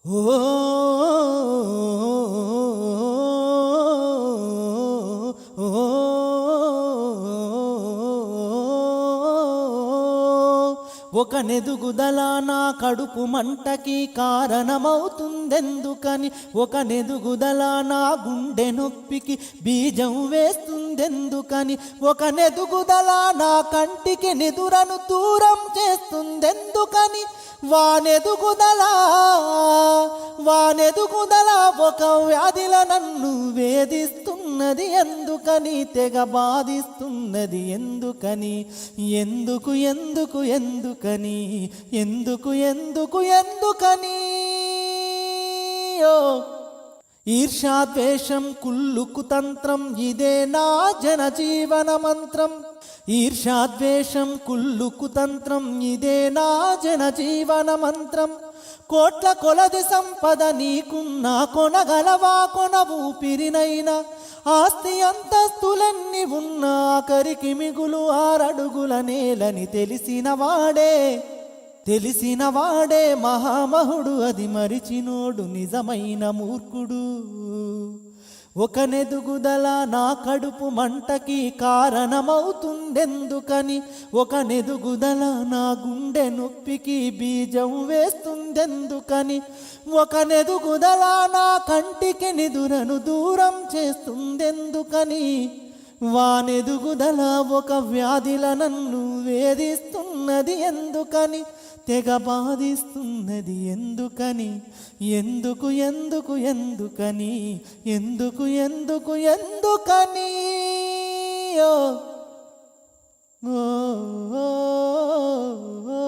ఒక నెదుగుదల నా కడుపు మంటకి కారణమవుతుందెందుకని, ఒక నెదుగుదల నా గుండె నొప్పికి బీజం వేస్తుందెందుకని, ఒక నెదుగుదల నా కంటికి నిదురను దూరం చేస్తుందెందుకని, వానెదుగుదల ఒక వ్యాధిల నన్ను వేధిస్తున్నది ఎందుకని, తెగ బాధిస్తున్నది ఎందుకని, ఎందుకు ఎందుకు ఎందుకని, ఎందుకు ఎందుకు ఎందుకని. ఈర్ష్యాద్వేషం కుల్లుకు తంత్రం, ఇదే నా జనజీవన మంత్రం. ఈర్ష్యాద్వేషం కుల్లుకు తంత్రం, ఇదే నా జనజీవన మంత్రం. కోట్ల కొలది సంపద నీకున్నా కొనగలవా కొన ఊపిరినైనా, ఆస్తి అంతస్తులన్నీ ఉన్నా ఆఖరికి మిగులు 6 అడుగుల నేలని తెలిసిన వాడే మహామహుడు, అది మరిచినోడు నిజమైన మూర్ఖుడు. ఒక నెదుగుదల నా కడుపు మంటకి కారణమవుతుందెందుకని, ఒక నెదుగుదల నా గుండె నొప్పికి బీజం వేస్తుందెందుకని, ఒక నెదుగుదల నా కంటికి నిదురను దూరం చేస్తుందెందుకని, వానెదుగుదల ఒక వ్యాధిల నన్ను వేధిస్తున్నది ఎందుకని, తెగ బాధిస్తున్నది ఎందుకని, ఎందుకు ఎందుకు ఎందుకని, ఎందుకు ఎందుకు ఎందుకని. ఓ ఓ ఓ